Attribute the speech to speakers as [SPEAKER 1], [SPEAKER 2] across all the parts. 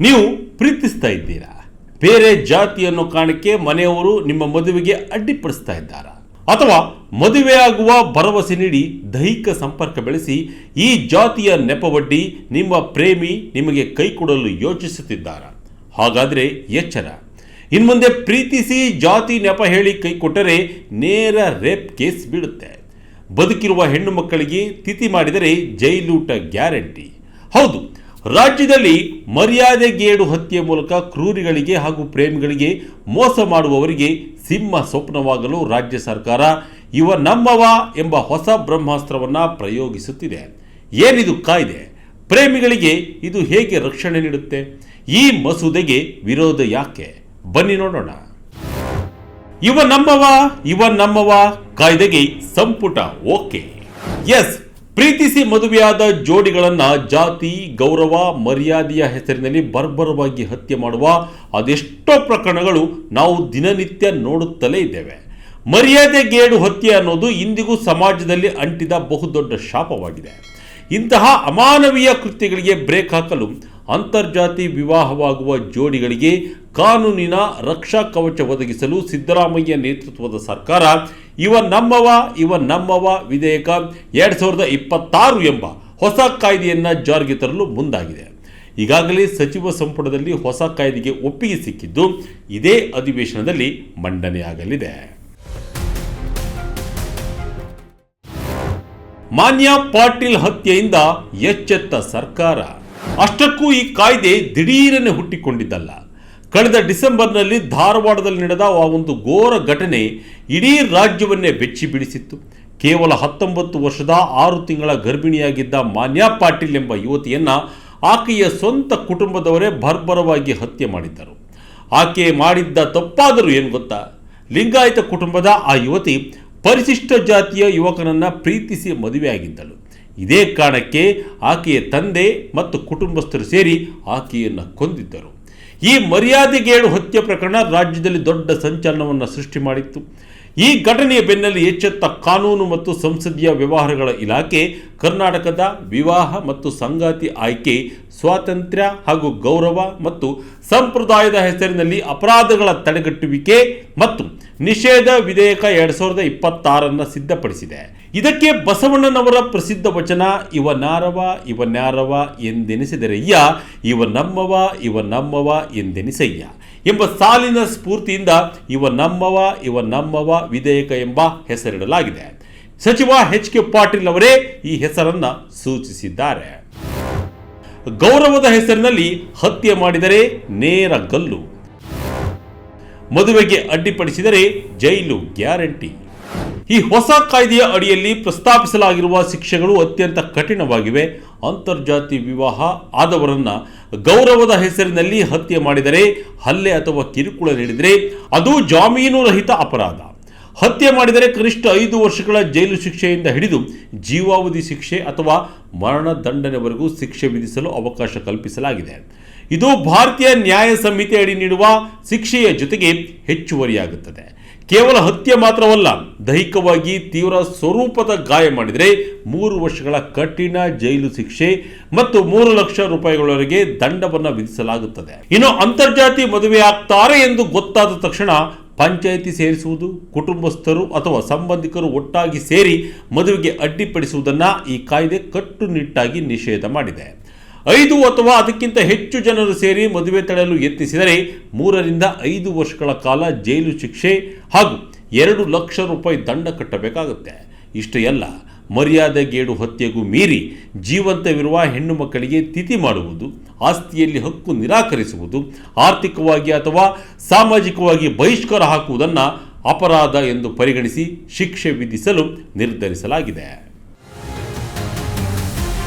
[SPEAKER 1] ನೀವು ಪ್ರೀತಿಸ್ತಾ ಇದ್ದೀರಾ, ಬೇರೆ ಜಾತಿಯನ್ನು ಕಾರಣಕ್ಕೆ ಮನೆಯವರು ನಿಮ್ಮ ಮದುವೆಗೆ ಅಡ್ಡಿಪಡಿಸ್ತಾ ಇದ್ದಾರಾ, ಅಥವಾ ಮದುವೆಯಾಗುವ ಭರವಸೆ ನೀಡಿ ದೈಹಿಕ ಸಂಪರ್ಕ ಬೆಳೆಸಿ ಈ ಜಾತಿಯ ನೆಪವೊಡ್ಡಿ ನಿಮ್ಮ ಪ್ರೇಮಿ ನಿಮಗೆ ಕೈ ಕೊಡಲು ಯೋಚಿಸುತ್ತಿದ್ದಾರಾ? ಹಾಗಾದರೆ ಎಚ್ಚರ, ಇನ್ಮುಂದೆ ಪ್ರೀತಿಸಿ ಜಾತಿ ನೆಪ ಹೇಳಿ ಕೈ ಕೊಟ್ಟರೆ ನೇರ ರೇಪ್ ಕೇಸ್ ಬೀಳುತ್ತೆ. ಬದುಕಿರುವ ಹೆಣ್ಣು ಮಕ್ಕಳಿಗೆ ತಿಥಿ ಮಾಡಿದರೆ ಜೈಲೂಟ ಗ್ಯಾರಂಟಿ. ಹೌದು, ರಾಜ್ಯದಲ್ಲಿ ಮರ್ಯಾದೆಗೇಡು ಹತ್ಯೆ ಮೂಲಕ ಕ್ರೂರಿಗಳಿಗೆ ಹಾಗೂ ಪ್ರೇಮಿಗಳಿಗೆ ಮೋಸ ಮಾಡುವವರಿಗೆ ಸಿಂಹ ಸ್ವಪ್ನವಾಗಲು ರಾಜ್ಯ ಸರ್ಕಾರ ಇವ ನಮ್ಮವ ಎಂಬ ಹೊಸ ಬ್ರಹ್ಮಾಸ್ತ್ರವನ್ನು ಪ್ರಯೋಗಿಸುತ್ತಿದೆ. ಏನಿದು ಕಾಯ್ದೆ? ಪ್ರೇಮಿಗಳಿಗೆ ಇದು ಹೇಗೆ ರಕ್ಷಣೆ ನೀಡುತ್ತೆ? ಈ ಮಸೂದೆಗೆ ವಿರೋಧ ಯಾಕೆ? ಬನ್ನಿ ನೋಡೋಣ. ಇವ ನಮ್ಮವ ಕಾಯ್ದೆಗೆ ಸಂಪುಟ ಓಕೆ. ಎಸ್, ಪ್ರೀತಿಸಿ ಮದುವೆಯಾದ ಜೋಡಿಗಳನ್ನ ಜಾತಿ, ಗೌರವ, ಮರ್ಯಾದೆಯ ಹೆಸರಿನಲ್ಲಿ ಬರ್ಬರವಾಗಿ ಹತ್ಯೆ ಮಾಡುವ ಅದೆಷ್ಟೋ ಪ್ರಕರಣಗಳು ನಾವು ದಿನನಿತ್ಯ ನೋಡುತ್ತಲೇ ಇದ್ದೇವೆ. ಮರ್ಯಾದೆಗೇಡು ಹತ್ಯೆ ಅನ್ನೋದು ಇಂದಿಗೂ ಸಮಾಜದಲ್ಲಿ ಅಂಟಿದ ಬಹುದೊಡ್ಡ ಶಾಪವಾಗಿದೆ. ಇಂತಹ ಅಮಾನವೀಯ ಕೃತ್ಯಗಳಿಗೆ ಬ್ರೇಕ್ ಹಾಕಲು ಅಂತರ್ಜಾತಿ ವಿವಾಹವಾಗುವ ಜೋಡಿಗಳಿಗೆ ಕಾನೂನಿನ ರಕ್ಷಾ ಕವಚ ಒದಗಿಸಲು ಸಿದ್ದರಾಮಯ್ಯ ನೇತೃತ್ವದ ಸರ್ಕಾರ ಇವ ನಮ್ಮವ ವಿಧೇಯಕ 2026 ಎಂಬ ಹೊಸ ಕಾಯ್ದೆಯನ್ನು ಜಾರಿಗೆ ತರಲು ಮುಂದಾಗಿದೆ. ಈಗಾಗಲೇ ಸಚಿವ ಸಂಪುಟದಲ್ಲಿ ಹೊಸ ಕಾಯ್ದೆಗೆ ಒಪ್ಪಿಗೆ ಸಿಕ್ಕಿದ್ದು ಇದೇ ಅಧಿವೇಶನದಲ್ಲಿ ಮಂಡನೆಯಾಗಲಿದೆ. ಮಾನ್ಯ ಪಾಟೀಲ್ ಹತ್ಯೆಯಿಂದ ಎಚ್ಚೆತ್ತ ಸರ್ಕಾರ. ಅಷ್ಟಕ್ಕೂ ಈ ಕಾಯ್ದೆ ದಿಢೀರನೆ ಹುಟ್ಟಿಕೊಂಡಿದ್ದಲ್ಲ. ಕಳೆದ ಡಿಸೆಂಬರ್ನಲ್ಲಿ ಧಾರವಾಡದಲ್ಲಿ ನಡೆದ ಆ ಒಂದು ಘೋರ ಘಟನೆ ಇಡೀ ರಾಜ್ಯವನ್ನೇ ಬೆಚ್ಚಿ ಬಿಡಿಸಿತ್ತು. ಕೇವಲ 19 ವರ್ಷದ 6 ತಿಂಗಳ ಗರ್ಭಿಣಿಯಾಗಿದ್ದ ಮಾನ್ಯ ಪಾಟೀಲ್ ಎಂಬ ಯುವತಿಯನ್ನ ಆಕೆಯ ಸ್ವಂತ ಕುಟುಂಬದವರೇ ಬರ್ಬರವಾಗಿ ಹತ್ಯೆ ಮಾಡಿದ್ದರು. ಆಕೆ ಮಾಡಿದ್ದ ತಪ್ಪಾದರೂ ಏನು ಗೊತ್ತಾ? ಲಿಂಗಾಯತ ಕುಟುಂಬದ ಆ ಯುವತಿ ಪರಿಶಿಷ್ಟ ಜಾತಿಯ ಯುವಕನನ್ನ ಪ್ರೀತಿಸಿ ಮದುವೆಯಾಗಿದ್ದಳು. ಇದೇ ಕಾರಣಕ್ಕೆ ಆಕೆಯ ತಂದೆ ಮತ್ತು ಕುಟುಂಬಸ್ಥರು ಸೇರಿ ಆಕೆಯನ್ನು ಕೊಂದಿದ್ದರು. ಈ ಮರ್ಯಾದೆಗೇಡು ಹತ್ಯೆ ಪ್ರಕರಣ ರಾಜ್ಯದಲ್ಲಿ ದೊಡ್ಡ ಸಂಚಲನವನ್ನು ಸೃಷ್ಟಿ ಮಾಡಿತ್ತು. ಈ ಘಟನೆಯ ಬೆನ್ನಲ್ಲಿ ಎಚ್ಚೆತ್ತ ಕಾನೂನು ಮತ್ತು ಸಂಸದೀಯ ವ್ಯವಹಾರಗಳ ಇಲಾಖೆ ಕರ್ನಾಟಕದ ವಿವಾಹ ಮತ್ತು ಸಂಗಾತಿ ಆಯ್ಕೆ, ಸ್ವಾತಂತ್ರ್ಯ ಹಾಗೂ ಗೌರವ ಮತ್ತು ಸಂಪ್ರದಾಯದ ಹೆಸರಿನಲ್ಲಿ ಅಪರಾಧಗಳ ತಡೆಗಟ್ಟುವಿಕೆ ಮತ್ತು ನಿಷೇಧ ವಿಧೇಯಕ 2026 ಸಿದ್ಧಪಡಿಸಿದೆ. ಇದಕ್ಕೆ ಬಸವಣ್ಣನವರ ಪ್ರಸಿದ್ಧ ವಚನ ಇವನ್ಯಾರವ ಎಂದೆನಿಸಿದರಯ್ಯ, ಇವ ನಮ್ಮವ ಎಂದೆನಿಸಯ್ಯ ಎಂಬ ಸಾಲಿನ ಸ್ಫೂರ್ತಿಯಿಂದ ಇವ ನಮ್ಮವ ವಿಧೇಯಕ ಎಂಬ ಹೆಸರಿಡಲಾಗಿದೆ. ಸಚಿವ ಎಚ್.ಕೆ. ಪಾಟೀಲ್ ಅವರೇ ಈ ಹೆಸರನ್ನ ಸೂಚಿಸಿದ್ದಾರೆ. ಗೌರವದ ಹೆಸರಿನಲ್ಲಿ ಹತ್ಯೆ ಮಾಡಿದರೆ ನೇರ ಗಲ್ಲು, ಮದುವೆಗೆ ಅಡ್ಡಿಪಡಿಸಿದರೆ ಜೈಲು ಗ್ಯಾರಂಟಿ. ಈ ಹೊಸ ಕಾಯ್ದೆಯ ಅಡಿಯಲ್ಲಿ ಪ್ರಸ್ತಾಪಿಸಲಾಗಿರುವ ಶಿಕ್ಷೆಗಳು ಅತ್ಯಂತ ಕಠಿಣವಾಗಿವೆ. ಅಂತರ್ಜಾತಿ ವಿವಾಹ ಆದವರನ್ನ ಗೌರವದ ಹೆಸರಿನಲ್ಲಿ ಹತ್ಯೆ ಮಾಡಿದರೆ, ಹಲ್ಲೆ ಅಥವಾ ಕಿರುಕುಳ ನೀಡಿದರೆ ಅದು ಜಾಮೀನು ರಹಿತ ಅಪರಾಧ. ಹತ್ಯೆ ಮಾಡಿದರೆ ಕನಿಷ್ಠ 5 ವರ್ಷಗಳ ಜೈಲು ಶಿಕ್ಷೆಯಿಂದ ಹಿಡಿದು ಜೀವಾವಧಿ ಶಿಕ್ಷೆ ಅಥವಾ ಮರಣದಂಡನೆವರೆಗೂ ಶಿಕ್ಷೆ ವಿಧಿಸಲು ಅವಕಾಶ ಕಲ್ಪಿಸಲಾಗಿದೆ. ಇದು ಭಾರತೀಯ ನ್ಯಾಯ ಸಂಹಿತೆ ಅಡಿ ನೀಡುವ ಶಿಕ್ಷೆಯ ಜೊತೆಗೆ ಹೆಚ್ಚುವರಿಯಾಗುತ್ತದೆ. ಕೇವಲ ಹತ್ಯೆ ಮಾತ್ರವಲ್ಲ, ದೈಹಿಕವಾಗಿ ತೀವ್ರ ಸ್ವರೂಪದ ಗಾಯ ಮಾಡಿದರೆ 3 ವರ್ಷಗಳ ಕಠಿಣ ಜೈಲು ಶಿಕ್ಷೆ ಮತ್ತು 3 ಲಕ್ಷ ರೂಪಾಯಿಗಳವರೆಗೆ ದಂಡವನ್ನು ವಿಧಿಸಲಾಗುತ್ತದೆ. ಇನ್ನು ಅಂತರ್ಜಾತಿ ಮದುವೆಯಾಗ್ತಾರೆ ಎಂದು ಗೊತ್ತಾದ ತಕ್ಷಣ ಪಂಚಾಯಿತಿ ಸೇರಿಸುವುದು, ಕುಟುಂಬಸ್ಥರು ಅಥವಾ ಸಂಬಂಧಿಕರು ಒಟ್ಟಾಗಿ ಸೇರಿ ಮದುವೆಗೆ ಅಡ್ಡಿಪಡಿಸುವುದನ್ನು ಈ ಕಾಯ್ದೆ ಕಟ್ಟುನಿಟ್ಟಾಗಿ ನಿಷೇಧ ಮಾಡಿದೆ. 5 ಅಥವಾ ಅದಕ್ಕಿಂತ ಹೆಚ್ಚು ಜನರು ಸೇರಿ ಮದುವೆ ತಡೆಯಲು ಯತ್ನಿಸಿದರೆ 3 ರಿಂದ 5 ವರ್ಷಗಳ ಕಾಲ ಜೈಲು ಶಿಕ್ಷೆ ಹಾಗೂ 2 ಲಕ್ಷ ರೂಪಾಯಿ ದಂಡ ಕಟ್ಟಬೇಕಾಗುತ್ತೆ. ಇಷ್ಟೇ ಅಲ್ಲ, ಮರ್ಯಾದೆಗೇಡು ಹತ್ಯೆಗೂ ಮೀರಿ ಜೀವಂತವಿರುವ ಹೆಣ್ಣು ಮಕ್ಕಳಿಗೆ ತಿಥಿ ಮಾಡುವುದು, ಆಸ್ತಿಯಲ್ಲಿ ಹಕ್ಕು ನಿರಾಕರಿಸುವುದು, ಆರ್ಥಿಕವಾಗಿ ಅಥವಾ ಸಾಮಾಜಿಕವಾಗಿ ಬಹಿಷ್ಕಾರ ಹಾಕುವುದನ್ನು ಅಪರಾಧ ಎಂದು ಪರಿಗಣಿಸಿ ಶಿಕ್ಷೆ ವಿಧಿಸಲು ನಿರ್ಧರಿಸಲಾಗಿದೆ.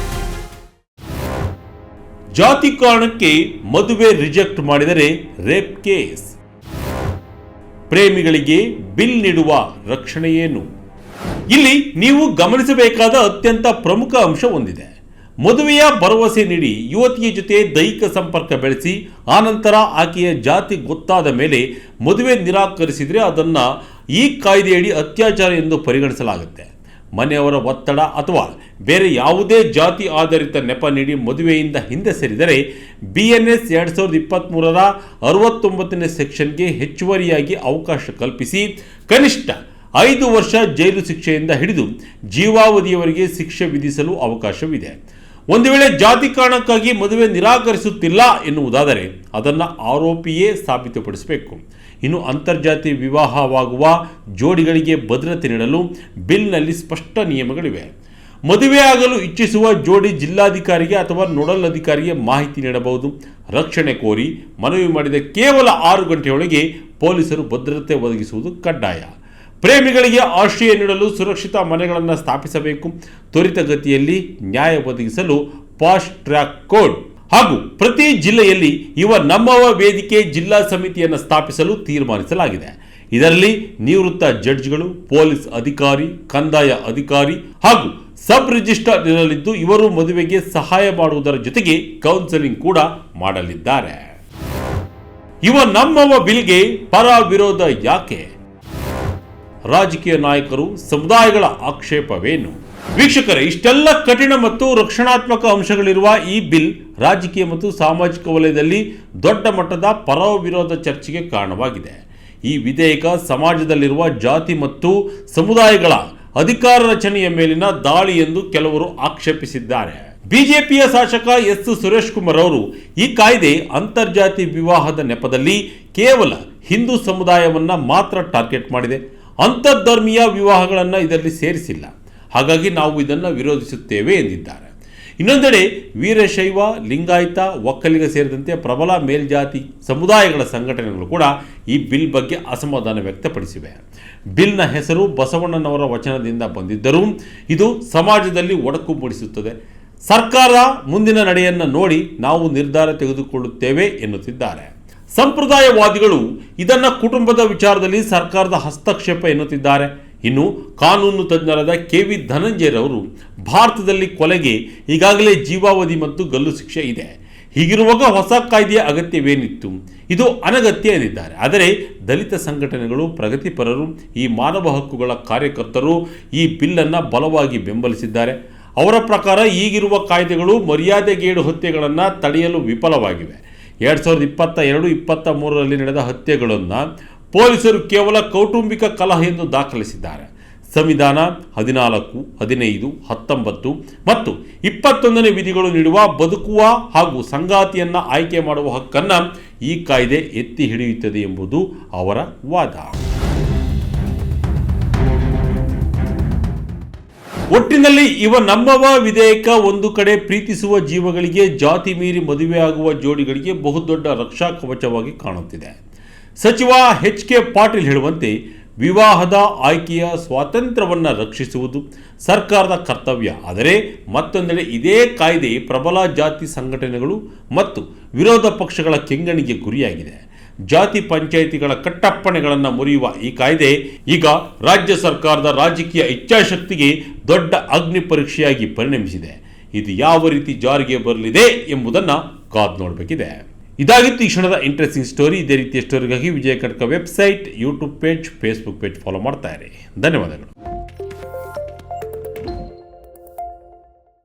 [SPEAKER 1] ಜಾತಿ ಕಾರಣಕ್ಕೆ ಮದುವೆ ರಿಜೆಕ್ಟ್ ಮಾಡಿದರೆ ರೇಪ್ ಕೇಸ್. ಪ್ರೇಮಿಗಳಿಗೆ ಬಿಲ್ ನೀಡುವ ರಕ್ಷಣೆ ಏನು? ಇಲ್ಲಿ ನೀವು ಗಮನಿಸಬೇಕಾದ ಅತ್ಯಂತ ಪ್ರಮುಖ ಅಂಶ ಒಂದಿದೆ. ಮದುವೆಯ ಭರವಸೆ ನೀಡಿ ಯುವತಿಯ ಜೊತೆ ದೈಹಿಕ ಸಂಪರ್ಕ ಬೆಳೆಸಿ ಆನಂತರ ಆಕೆಯ ಜಾತಿ ಗೊತ್ತಾದ ಮೇಲೆ ಮದುವೆ ನಿರಾಕರಿಸಿದರೆ ಅದನ್ನು ಈ ಕಾಯ್ದೆಯಡಿ ಅತ್ಯಾಚಾರ ಎಂದು ಪರಿಗಣಿಸಲಾಗುತ್ತೆ. ಮನೆಯವರ ಒತ್ತಡ ಅಥವಾ ಬೇರೆ ಯಾವುದೇ ಜಾತಿ ಆಧಾರಿತ ನೆಪ ನೀಡಿ ಮದುವೆಯಿಂದ ಹಿಂದೆ ಸರಿದರೆ BNS 2023ರ 69ನೇ ಸೆಕ್ಷನ್ಗೆ ಹೆಚ್ಚುವರಿಯಾಗಿ ಅವಕಾಶ ಕಲ್ಪಿಸಿ ಕನಿಷ್ಠ 5 ವರ್ಷ ಜೈಲು ಶಿಕ್ಷೆಯಿಂದ ಹಿಡಿದು ಜೀವಾವಧಿಯವರೆಗೆ ಶಿಕ್ಷೆ ವಿಧಿಸಲು ಅವಕಾಶವಿದೆ. ಒಂದು ವೇಳೆ ಜಾತಿ ಕಾರಣಕ್ಕಾಗಿ ಮದುವೆ ನಿರಾಕರಿಸುತ್ತಿಲ್ಲ ಎನ್ನುವುದಾದರೆ ಅದನ್ನು ಆರೋಪಿಯೇ ಸಾಬೀತುಪಡಿಸಬೇಕು. ಇನ್ನು ಅಂತರ್ಜಾತಿ ವಿವಾಹವಾಗುವ ಜೋಡಿಗಳಿಗೆ ಭದ್ರತೆ ನೀಡಲು ಬಿಲ್ನಲ್ಲಿ ಸ್ಪಷ್ಟ ನಿಯಮಗಳಿವೆ. ಮದುವೆಯಾಗಲು ಇಚ್ಛಿಸುವ ಜೋಡಿ ಜಿಲ್ಲಾಧಿಕಾರಿಗೆ ಅಥವಾ ನೋಡಲ್ ಅಧಿಕಾರಿಗೆ ಮಾಹಿತಿ ನೀಡಬಹುದು. ರಕ್ಷಣೆ ಕೋರಿ ಮನವಿ ಮಾಡಿದ ಕೇವಲ 6 ಗಂಟೆಯೊಳಗೆ ಪೊಲೀಸರು ಭದ್ರತೆ ಒದಗಿಸುವುದು ಕಡ್ಡಾಯ. ಪ್ರೇಮಿಗಳಿಗೆ ಆಶ್ರಯ ನೀಡಲು ಸುರಕ್ಷಿತ ಮನೆಗಳನ್ನು ಸ್ಥಾಪಿಸಬೇಕು. ತ್ವರಿತಗತಿಯಲ್ಲಿ ನ್ಯಾಯ ಒದಗಿಸಲು ಫಾಸ್ಟ್ ಟ್ರ್ಯಾಕ್ ಕೋರ್ಟ್ ಹಾಗೂ ಪ್ರತಿ ಜಿಲ್ಲೆಯಲ್ಲಿ ನಮ್ಮವ ವೇದಿಕೆ ಜಿಲ್ಲಾ ಸಮಿತಿಯನ್ನು ಸ್ಥಾಪಿಸಲು ತೀರ್ಮಾನಿಸಲಾಗಿದೆ. ಇದರಲ್ಲಿ ನಿವೃತ್ತ ಜಡ್ಜ್ಗಳು, ಪೊಲೀಸ್ ಅಧಿಕಾರಿ, ಕಂದಾಯ ಅಧಿಕಾರಿ ಹಾಗೂ ಸಬ್ ರಿಜಿಸ್ಟ್ರಾರ್ ಇರಲಿದ್ದು ಇವರು ಮದುವೆಗೆ ಸಹಾಯ ಮಾಡುವುದರ ಜೊತೆಗೆ ಕೌನ್ಸೆಲಿಂಗ್ ಕೂಡ ಮಾಡಲಿದ್ದಾರೆ. ನಮ್ಮವ ಬಿಲ್ಗೆ ಪರ ವಿರೋಧ ಯಾಕೆ? ರಾಜಕೀಯ ನಾಯಕರು, ಸಮುದಾಯಗಳ ಆಕ್ಷೇಪವೇನು? ವೀಕ್ಷಕರೇ, ಇಷ್ಟೆಲ್ಲ ಕಠಿಣ ಮತ್ತು ರಕ್ಷಣಾತ್ಮಕ ಅಂಶಗಳಿರುವ ಈ ಬಿಲ್ ರಾಜಕೀಯ ಮತ್ತು ಸಾಮಾಜಿಕ ವಲಯದಲ್ಲಿ ದೊಡ್ಡ ಮಟ್ಟದ ಪರ ವಿರೋಧ ಚರ್ಚೆಗೆ ಕಾರಣವಾಗಿದೆ. ಈ ವಿಧೇಯಕ ಸಮಾಜದಲ್ಲಿರುವ ಜಾತಿ ಮತ್ತು ಸಮುದಾಯಗಳ ಅಧಿಕಾರ ರಚನೆಯ ಮೇಲಿನ ದಾಳಿ ಎಂದು ಕೆಲವರು ಆಕ್ಷೇಪಿಸಿದ್ದಾರೆ. ಬಿಜೆಪಿಯ ಶಾಸಕ ಎಸ್ ಸುರೇಶ್ ಕುಮಾರ್ ಅವರು ಈ ಕಾಯ್ದೆ ಅಂತರ್ಜಾತಿ ವಿವಾಹದ ನೆಪದಲ್ಲಿ ಕೇವಲ ಹಿಂದೂ ಸಮುದಾಯವನ್ನ ಮಾತ್ರ ಟಾರ್ಗೆಟ್ ಮಾಡಿದೆ, ಅಂತರ್ಧರ್ಮೀಯ ವಿವಾಹಗಳನ್ನು ಇದರಲ್ಲಿ ಸೇರಿಸಿಲ್ಲ, ಹಾಗಾಗಿ ನಾವು ಇದನ್ನು ವಿರೋಧಿಸುತ್ತೇವೆ ಎಂದಿದ್ದಾರೆ. ಇನ್ನೊಂದೆಡೆ ವೀರಶೈವ, ಲಿಂಗಾಯತ, ಒಕ್ಕಲಿಗ ಸೇರಿದಂತೆ ಪ್ರಬಲ ಮೇಲ್ಜಾತಿ ಸಮುದಾಯಗಳ ಸಂಘಟನೆಗಳು ಕೂಡ ಈ ಬಿಲ್ ಬಗ್ಗೆ ಅಸಮಾಧಾನ ವ್ಯಕ್ತಪಡಿಸಿವೆ. ಬಿಲ್ನ ಹೆಸರು ಬಸವಣ್ಣನವರ ವಚನದಿಂದ ಬಂದಿದ್ದರೂ ಇದು ಸಮಾಜದಲ್ಲಿ ಒಡಕು ಮೂಡಿಸುತ್ತದೆ. ಸರ್ಕಾರ ಮುಂದಿನ ನಡೆಯನ್ನು ನೋಡಿ ನಾವು ನಿರ್ಧಾರ ತೆಗೆದುಕೊಳ್ಳುತ್ತೇವೆ ಎನ್ನುತ್ತಿದ್ದಾರೆ. ಸಂಪ್ರದಾಯವಾದಿಗಳು ಇದನ್ನು ಕುಟುಂಬದ ವಿಚಾರದಲ್ಲಿ ಸರ್ಕಾರದ ಹಸ್ತಕ್ಷೇಪ ಎನ್ನುತ್ತಿದ್ದಾರೆ. ಇನ್ನು ಕಾನೂನು ತಜ್ಞರಾದ KV ಧನಂಜಯರವರು ಭಾರತದಲ್ಲಿ ಕೊಲೆಗೆ ಈಗಾಗಲೇ ಜೀವಾವಧಿ ಮತ್ತು ಗಲ್ಲು ಶಿಕ್ಷೆ ಇದೆ, ಹೀಗಿರುವಾಗ ಹೊಸ ಕಾಯ್ದೆಯ ಅಗತ್ಯವೇನಿತ್ತು? ಇದು ಅನಗತ್ಯ ಎಂದಿದ್ದಾರೆ. ಆದರೆ ದಲಿತ ಸಂಘಟನೆಗಳು, ಪ್ರಗತಿಪರರು, ಈ ಮಾನವ ಹಕ್ಕುಗಳ ಕಾರ್ಯಕರ್ತರು ಈ ಬಿಲ್ಲನ್ನು ಬಲವಾಗಿ ಬೆಂಬಲಿಸಿದ್ದಾರೆ. ಅವರ ಪ್ರಕಾರ ಈಗಿರುವ ಕಾಯ್ದೆಗಳು ಮರ್ಯಾದೆಗೇಡು ಹತ್ಯೆಗಳನ್ನು ತಡೆಯಲು ವಿಫಲವಾಗಿವೆ. 2022-23ರಲ್ಲಿ ನಡೆದ ಹತ್ಯೆಗಳನ್ನು ಪೊಲೀಸರು ಕೇವಲ ಕೌಟುಂಬಿಕ ಕಲಹ ಎಂದು ದಾಖಲಿಸಿದ್ದಾರೆ. ಸಂವಿಧಾನ 14, 15, 19 ಮತ್ತು 21ನೇ ವಿಧಿಗಳು ನೀಡುವ ಬದುಕುವ ಹಾಗೂ ಸಂಗಾತಿಯನ್ನು ಆಯ್ಕೆ ಮಾಡುವ ಹಕ್ಕನ್ನು ಈ ಕಾಯ್ದೆ ಎತ್ತಿ ಹಿಡಿಯುತ್ತದೆ ಎಂಬುದು ಅವರ ವಾದ. ಒಟ್ಟಿನಲ್ಲಿ ನಮ್ಮವ ವಿಧೇಯಕ ಒಂದು ಕಡೆ ಪ್ರೀತಿಸುವ ಜೀವಗಳಿಗೆ, ಜಾತಿ ಮೀರಿ ಮದುವೆಯಾಗುವ ಜೋಡಿಗಳಿಗೆ ಬಹುದೊಡ್ಡ ರಕ್ಷಾ ಕವಚವಾಗಿ ಕಾಣುತ್ತಿದೆ. ಸಚಿವ HK ಪಾಟೀಲ್ ಹೇಳುವಂತೆ ವಿವಾಹದ ಆಯ್ಕೆಯ ಸ್ವಾತಂತ್ರ್ಯವನ್ನು ರಕ್ಷಿಸುವುದು ಸರ್ಕಾರದ ಕರ್ತವ್ಯ. ಆದರೆ ಮತ್ತೊಂದೆಡೆ ಇದೇ ಕಾಯ್ದೆ ಪ್ರಬಲ ಜಾತಿ ಸಂಘಟನೆಗಳು ಮತ್ತು ವಿರೋಧ ಪಕ್ಷಗಳ ಕೆಂಗಣಿಗೆ ಗುರಿಯಾಗಿದೆ. ಜಾತಿ ಪಂಚಾಯಿತಿಗಳ ಕಟ್ಟಪ್ಪಣೆಗಳನ್ನು ಮುರಿಯುವ ಈ ಕಾಯ್ದೆ ಈಗ ರಾಜ್ಯ ಸರ್ಕಾರದ ರಾಜಕೀಯ ಇಚ್ಛಾಶಕ್ತಿಗೆ ದೊಡ್ಡ ಅಗ್ನಿ ಪರೀಕ್ಷೆಯಾಗಿ ಪರಿಣಮಿಸಿದೆ. ಇದು ಯಾವ ರೀತಿ ಜಾರಿಗೆ ಬರಲಿದೆ ಎಂಬುದನ್ನು ಕಾದು ನೋಡಬೇಕಿದೆ. ಇದಾಗಿತ್ತು ಈ ಕ್ಷಣದ ಇಂಟ್ರೆಸ್ಟಿಂಗ್ ಸ್ಟೋರಿ. ಇದೇ ರೀತಿಯ ಸ್ಟೋರಿಗಾಗಿ Vijaya Karnataka website, YouTube page, Facebook page follow ಮಾಡ್ತಾ ಇರಿ. ಧನ್ಯವಾದಗಳು.